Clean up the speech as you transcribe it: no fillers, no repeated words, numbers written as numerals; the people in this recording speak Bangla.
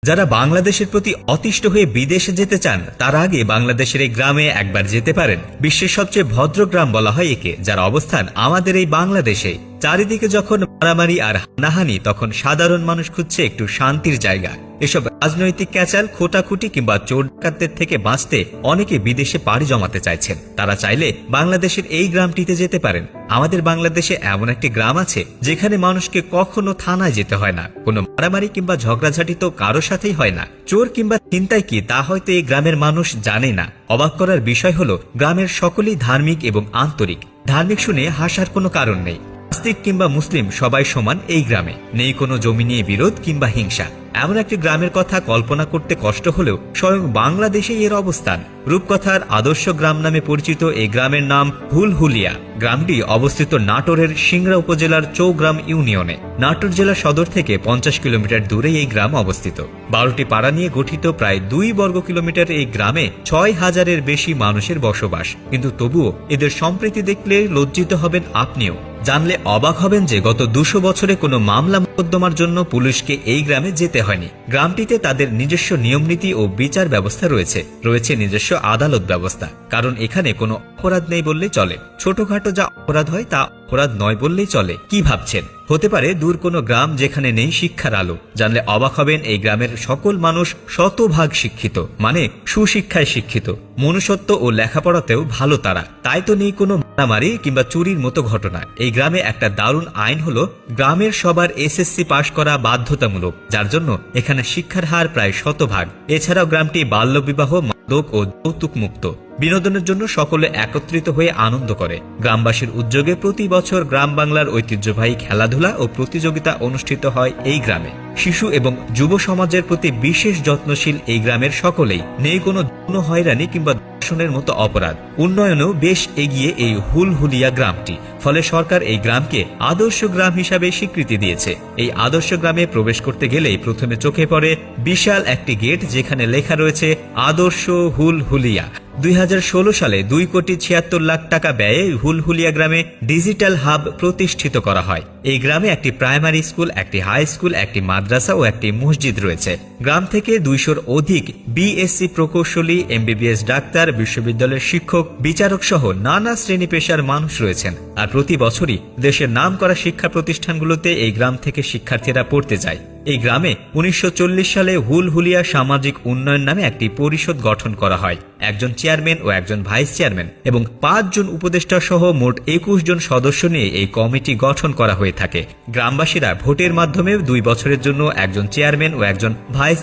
যারা বাংলাদেশের প্রতি অতিষ্ঠ হয়ে বিদেশে যেতে চান তারা আগে বাংলাদেশের এই গ্রামে একবার যেতে পারেন। বিশ্বের সবচেয়ে ভদ্র গ্রাম বলা হয় একে, যার অবস্থান আমাদের এই বাংলাদেশে। চারিদিকে যখন মারামারি আর হানাহানি, তখন সাধারণ মানুষ খুঁজছে একটু শান্তির জায়গা। এসব রাজনৈতিক ক্যাচাল, খোটাখুটি কিংবা চোর ডাকাতদের থেকে বাঁচতে অনেকে বিদেশে পাড়ি জমাতে চাইছেন। তারা চাইলে বাংলাদেশের এই গ্রামটিতে যেতে পারেন। আমাদের বাংলাদেশে এমন একটি গ্রাম আছে যেখানে মানুষকে কখনো থানায় যেতে হয় না, কোনো মারামারি কিংবা ঝগড়াঝাটি তো কারো সাথেই হয় না। চোর কিংবা ছিনতাই কি তা হয়তো এই গ্রামের মানুষ জানে না। অবাক করার বিষয় হলো গ্রামের সকলেই ধার্মিক এবং আন্তরিক। ধার্মিক শুনে হাসার কোনো কারণ নেই। নাস্তিক কিংবা মুসলিম সবাই সমান এই গ্রামে। নেই কোনো জমি নিয়ে বিরোধ কিংবা হিংসা। এমন একটি গ্রামের কথা কল্পনা করতে কষ্ট হলেও স্বয়ং বাংলাদেশে এর অবস্থান। রূপকথার আদর্শ গ্রাম নামে পরিচিত এই গ্রামের নাম হুলহুলিয়া। গ্রামটি অবস্থিত নাটোরের সিংড়া উপজেলার চৌগ্রাম ইউনিয়নে। নাটোর জেলা সদর থেকে 50 কিলোমিটার দূরে এই গ্রাম অবস্থিত। 12টি পাড়া নিয়ে গঠিত প্রায় 2 বর্গ কিলোমিটার এই গ্রামে 6000-এর বেশি মানুষের বসবাস। কিন্তু তবুও এদের সম্প্রীতি দেখলে লজ্জিত হবেন আপনিও। জানলে অবাক হবেন যে গত 200 বছরে কোনো মামলা মোকদ্দমার জন্য পুলিশকে এই গ্রামে যেতে হয়নি। গ্রামটিতে তাদের নিজস্ব নিয়মনীতি ও বিচার ব্যবস্থা রয়েছে নিজস্ব আদালত ব্যবস্থা। কারণ এখানে কোনো অপরাধ নেই বললেই চলে। ছোটখাটো যা অপরাধ হয় তা অপরাধ নয় বললেই চলে। কি ভাবছেন হতে পারে দূর কোনো গ্রাম যেখানে নেই শিক্ষার আলো? জানলে অবাক হবেন এই গ্রামের সকল মানুষ শতভাগ শিক্ষিত, মানে সুশিক্ষায় শিক্ষিত। মনুষ্যত্ব ও লেখাপড়াতেও ভালো তারা। তাই তো নেই কোনো মারামারি কিংবা চুরির মতো ঘটনা। এই গ্রামে একটা দারুণ আইন হলো গ্রামের সবার এসএসসি পাশ করা বাধ্যতামূলক, যার জন্য এখানে শিক্ষার হার প্রায় 100%। এছাড়াও গ্রামটি বাল্যবিবাহ, মাদক ও যৌতুক মুক্ত। বিনোদনের জন্য সকলে একত্রিত হয়ে আনন্দ করে। গ্রামবাসীর উদ্যোগে প্রতি বছর গ্রাম বাংলার ঐতিহ্যবাহী খেলাধুলা ও প্রতিযোগিতা অনুষ্ঠিত হয় এই গ্রামে। শিশু এবং যুব সমাজের প্রতি বিশেষ যত্নশীল এই গ্রামের সকলেই। নেই কোনো যৌন হয়রানি কিংবা ধর্ষণের মতো অপরাধ। উন্নয়নেও বেশ এগিয়ে এই হুলহুলিয়া গ্রামটি। ফলে সরকার এই গ্রামকে আদর্শ গ্রাম হিসাবে স্বীকৃতি দিয়েছে। এই আদর্শ গ্রামে প্রবেশ করতে গেলেই প্রথমে চোখে পড়ে বিশাল একটি গেট, যেখানে লেখা রয়েছে আদর্শ হুলহুলিয়া। 2016 সালে 2,76,00,000 টাকা ব্যয়ে হুলহুলিয়া গ্রামে ডিজিটাল হাব প্রতিষ্ঠিত করা হয়। এই গ্রামে একটি প্রাইমারি স্কুল, একটি হাই স্কুল, একটি মাদ্রাসা ও একটি মসজিদ রয়েছে। গ্রাম থেকে 200-র অধিক বিএসসি প্রকৌশলী, এমবিবিএস ডাক্তার, বিশ্ববিদ্যালয়ের শিক্ষক, বিচারক সহ নানা শ্রেণী পেশার মানুষ রয়েছেন। আর প্রতি বছরই দেশের নামকরা শিক্ষা প্রতিষ্ঠানগুলোতে এই গ্রাম থেকে শিক্ষার্থীরা পড়তে যায়। এই গ্রামে 1940 সালে হুলহুলিয়া সামাজিক উন্নয়ন নামে একটি পরিষদ গঠন করা হয়। একজন চেয়ারম্যান ও একজন ভাইস চেয়ারম্যান এবং 5 জন উপদেষ্টা সহ মোট 21 জন সদস্য নিয়ে এই কমিটি গঠন করা হয়ে থাকে। গ্রামবাসীরা ভোটের মাধ্যমে 2 বছরের জন্য একজন চেয়ারম্যান ও একজন ভাইস